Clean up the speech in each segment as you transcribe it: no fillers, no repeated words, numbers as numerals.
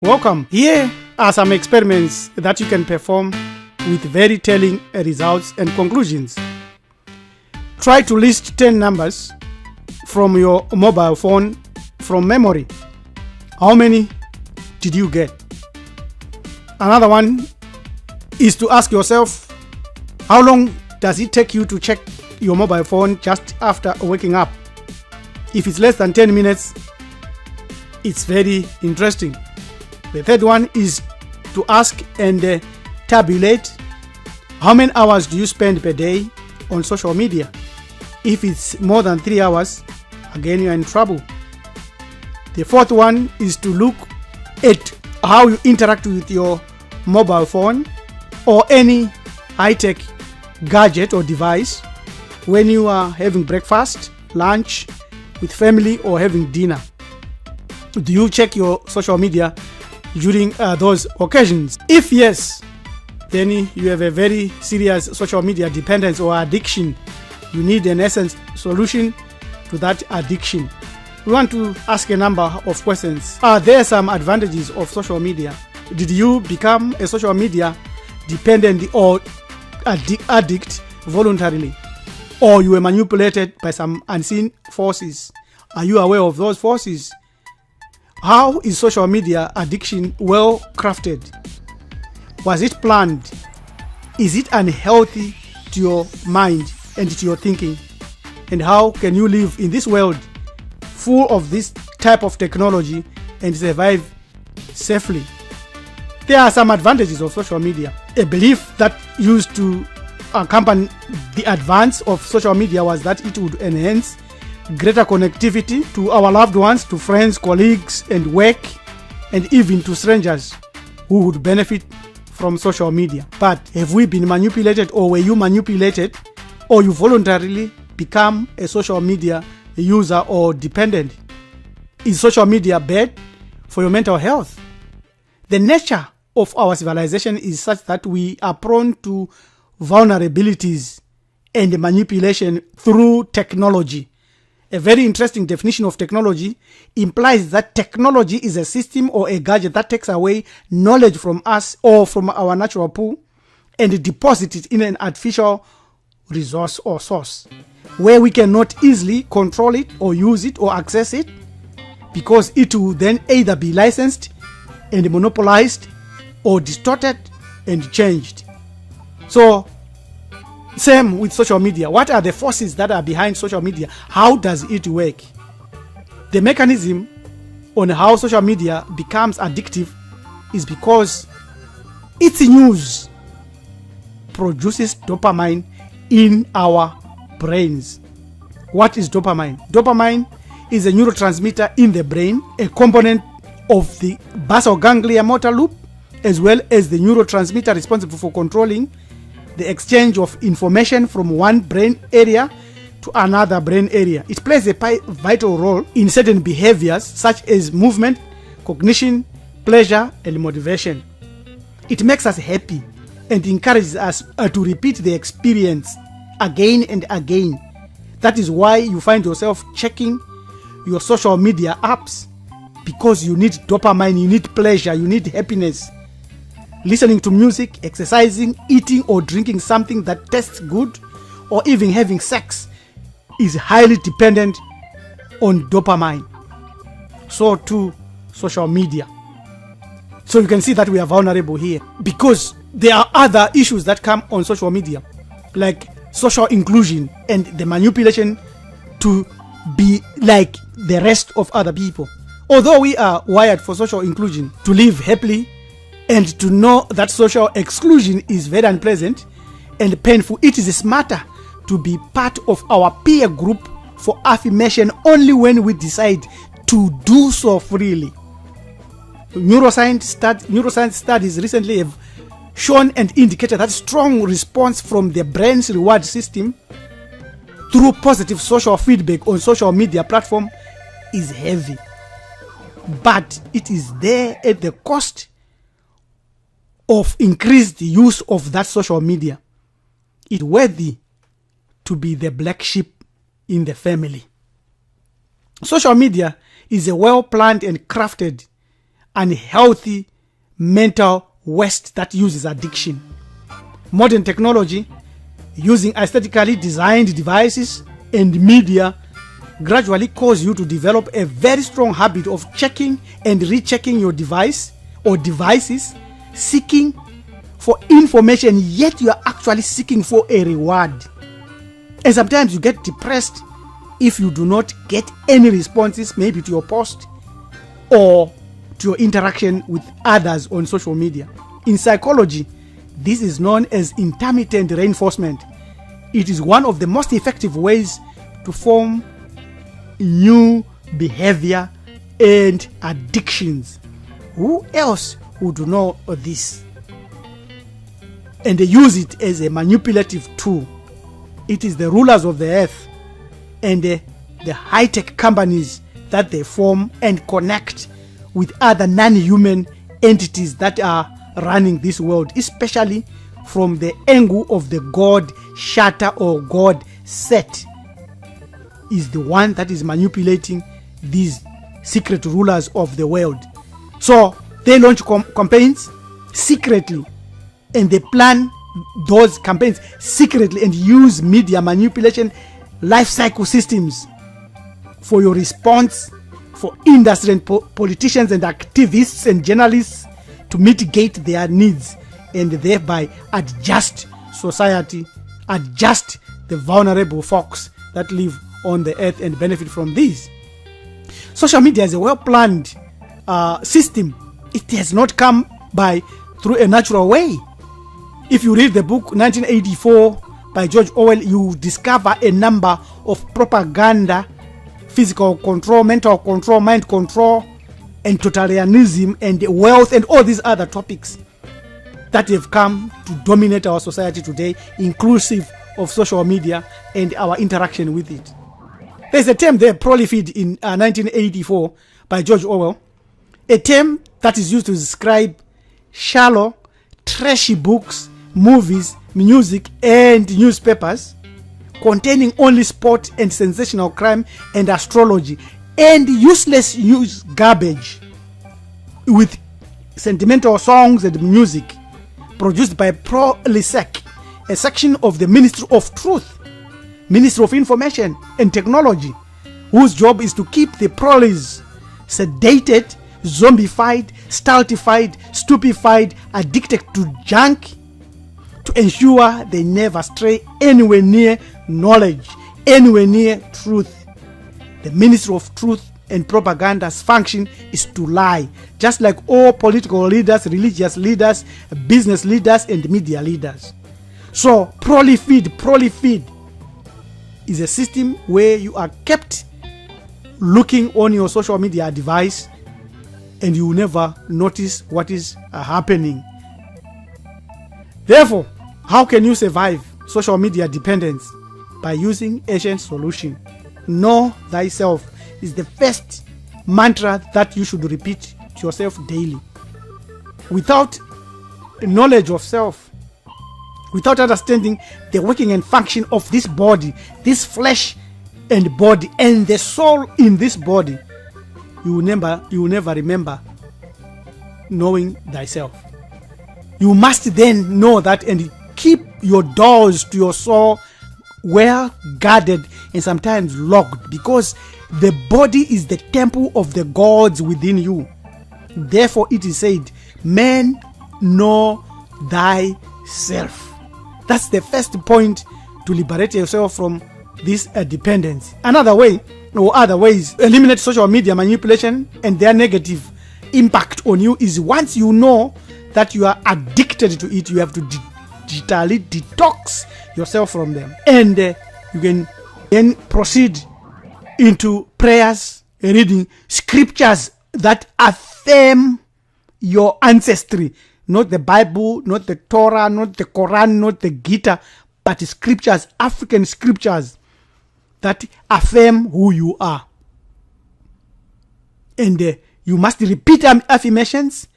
Welcome. Here are some experiments that you can perform with very telling results and conclusions. Try to list 10 numbers from your mobile phone from memory. How many did you get? Another one is to ask yourself, how long does it take you to check your mobile phone just after waking up? If it's less than 10 minutes, it's very interesting. The third one is to ask and tabulate how many hours do you spend per day on social media. If it's more than 3 hours, again you're in trouble. The fourth one is to look at how you interact with your mobile phone or any high-tech gadget or device when you are having breakfast, lunch with family, or having dinner. Do you check your social media during those occasions? If yes, then you have a very serious social media dependence or addiction. You need an essence solution to that addiction. We want to ask a number of questions. Are there some advantages of social media? Did you become a social media dependent or addict voluntarily? Or you were manipulated by some unseen forces? Are you aware of those forces? How is social media addiction well crafted? Was it planned? Is it unhealthy to your mind and to your thinking? And how can you live in this world full of this type of technology and survive safely? There are some advantages of social media. A belief that used to accompany the advance of social media was that it would enhance greater connectivity to our loved ones, to friends, colleagues, and work, and even to strangers who would benefit from social media. But have we been manipulated, or were you manipulated, or you voluntarily become a social media user or dependent? Is social media bad for your mental health? The nature of our civilization is such that we are prone to vulnerabilities and manipulation through technology. A very interesting definition of technology implies that technology is a system or a gadget that takes away knowledge from us or from our natural pool and deposits it in an artificial resource or source where we cannot easily control it or use it or access it, because it will then either be licensed and monopolized or distorted and changed. So same with social media. What are the forces that are behind social media? How does it work? The mechanism on how social media becomes addictive is because its news produces dopamine in our brains. What is dopamine? Dopamine is a neurotransmitter in the brain, a component of the basal ganglia motor loop, as well as the neurotransmitter responsible for controlling the exchange of information from one brain area to another brain area. It plays a vital role in certain behaviors such as movement, cognition, pleasure, and motivation. It makes us happy and encourages us to repeat the experience again and again. That is why you find yourself checking your social media apps, because you need dopamine, you need pleasure, you need happiness. Listening to music, exercising, eating or drinking something that tastes good, or even having sex is highly dependent on dopamine. So too social media. So you can see that we are vulnerable here, because there are other issues that come on social media, like social inclusion and the manipulation to be like the rest of other people. Although we are wired for social inclusion, to live happily, and to know that social exclusion is very unpleasant and painful, it is smarter to be part of our peer group for affirmation only when we decide to do so freely. Neuroscience studies recently have shown and indicated that strong response from the brain's reward system through positive social feedback on social media platform is heavy. But it is there at the cost of increased use of that social media. It's worthy to be the black sheep in the family. Social media is a well-planned and crafted unhealthy mental waste that uses addiction. Modern technology, using aesthetically designed devices and media, gradually cause you to develop a very strong habit of checking and rechecking your device or devices, seeking for information, yet you are actually seeking for a reward. And sometimes you get depressed if you do not get any responses, maybe to your post or to your interaction with others on social media. In psychology, this is known as intermittent reinforcement. It is one of the most effective ways to form new behavior and addictions. Who else would know this? And they use it as a manipulative tool. It is the rulers of the earth and the high-tech companies that they form and connect with other non-human entities that are running this world, especially from the angle of the God shatter or God set, is the one that is manipulating these secret rulers of the world. So they launch campaigns secretly, and they plan those campaigns secretly and use media manipulation life cycle systems for your response, for industry and politicians and activists and journalists to mitigate their needs and thereby adjust society, adjust the vulnerable folks that live on the earth and benefit from these. Social media is a well-planned system. It has not come by through a natural way. If you read the book 1984 by George Orwell, you discover a number of propaganda, physical control, mental control, mind control, and totalitarianism and wealth and all these other topics that have come to dominate our society today, inclusive of social media and our interaction with it. There's a term there prolified in 1984 by George Orwell, a term that is used to describe shallow, trashy books, movies, music, and newspapers containing only sport and sensational crime and astrology and useless news garbage with sentimental songs and music produced by ProLisec, a section of the Ministry of Truth, Ministry of Information and Technology, whose job is to keep the proles sedated, zombified, stultified, stupefied, addicted to junk, to ensure they never stray anywhere near knowledge, anywhere near truth. The Ministry of Truth and Propaganda's function is to lie, just like all political leaders, religious leaders, business leaders, and media leaders. So ProLifeed is a system where you are kept looking on your social media device and you never notice what is happening. Therefore, how can you survive social media dependence? By using ancient solution. Know thyself is the first mantra that you should repeat to yourself daily. Without knowledge of self, without understanding the working and function of this body, this flesh and body, and the soul in this body, you will never remember knowing thyself. You must then know that and keep your doors to your soul well guarded and sometimes locked, because the body is the temple of the gods within you. Therefore it is said, man, know thyself. That's the first point to liberate yourself from this dependence. Another way, or other ways, eliminate social media manipulation and their negative impact on you is once you know that you are addicted to it, you have to digitally detox yourself from them. And you can then proceed into prayers, reading scriptures that affirm your ancestry. Not the Bible, not the Torah, not the Quran, not the Gita, but scriptures, African scriptures that affirm who you are. And you must repeat affirmations,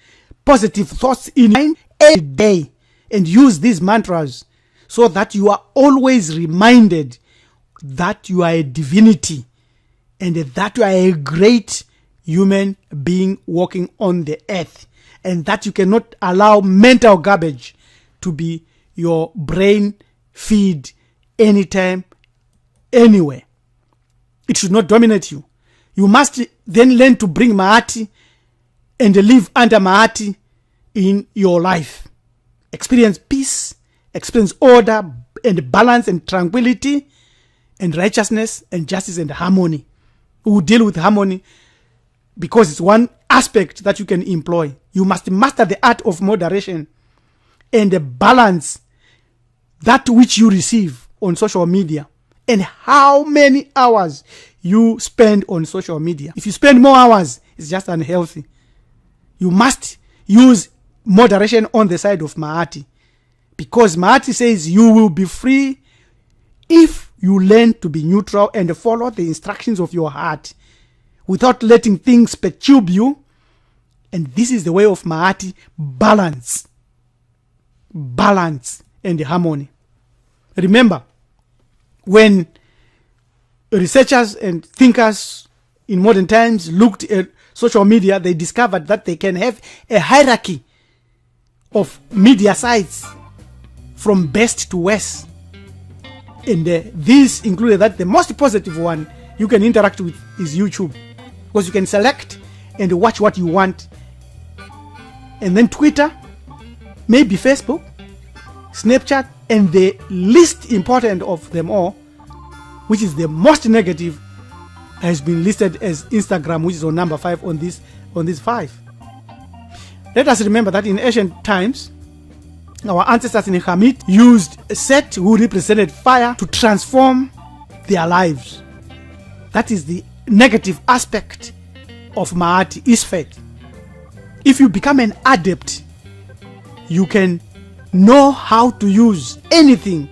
positive thoughts in mind every day, and use these mantras so that you are always reminded that you are a divinity and that you are a great human being walking on the earth, and that you cannot allow mental garbage to be your brain feed anytime, anywhere. It should not dominate you. You must then learn to bring Mahati and live under Mahati in your life. Experience peace, experience order and balance and tranquility and righteousness and justice and harmony. We will deal with harmony because it's one aspect that you can employ. You must master the art of moderation and balance that which you receive on social media and how many hours you spend on social media. If you spend more hours, it's just unhealthy. You must use moderation on the side of Mahati, because Mahati says you will be free if you learn to be neutral and follow the instructions of your heart without letting things perturb you. And this is the way of Mahati: balance and harmony. Remember, when researchers and thinkers in modern times looked at social media, they discovered that they can have a hierarchy of media sites from best to worst. And this included that the most positive one you can interact with is YouTube, because you can select and watch what you want. And then Twitter, maybe Facebook, Snapchat, and the least important of them all, which is the most negative, has been listed as Instagram, which is on number 5 on this 5. Let us remember that in ancient times, our ancestors in Hamit used Set, who represented fire, to transform their lives. That is the negative aspect of Mahati, is faith. If you become an adept, you can know how to use anything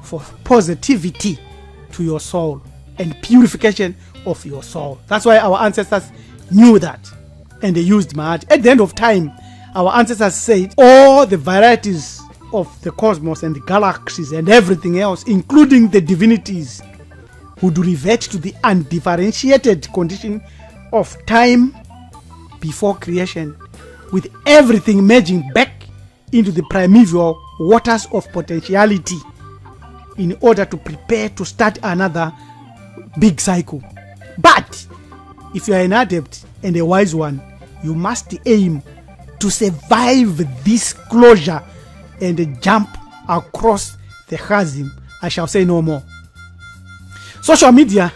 for positivity to your soul and purification of your soul. That's why our ancestors knew that, and they used Mahati. At the end of time, our ancestors said all the varieties of the cosmos and the galaxies and everything else, including the divinities, would revert to the undifferentiated condition of time before creation, with everything merging back into the primeval waters of potentiality in order to prepare to start another big cycle. But if you are an adept and a wise one, you must aim to survive this closure and jump across the chasm. I shall say no more. Social media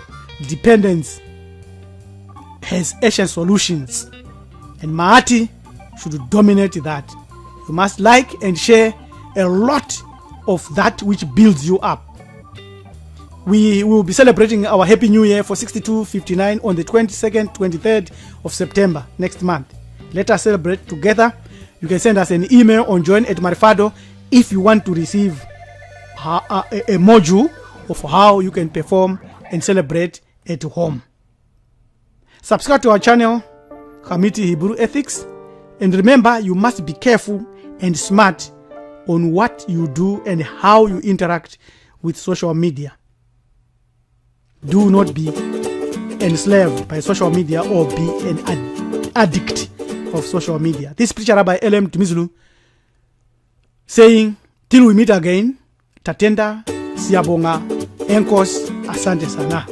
dependence has ancient solutions, and Mahati should dominate that. You must like and share a lot of that which builds you up. We will be celebrating our Happy New Year for 6259 on the 22nd, 23rd of September next month. Let us celebrate together. You can send us an email on join@marifado if you want to receive a module of how you can perform and celebrate at home. Subscribe to our channel, Hamiti Hebrew Ethics, and remember, you must be careful and smart on what you do and how you interact with social media. Do not be enslaved by social media or be an addict of social media. This preacher Rabbi L.M. Timizulu saying, till we meet again, Tatenda, Siabonga, Enkos, Asante Sana.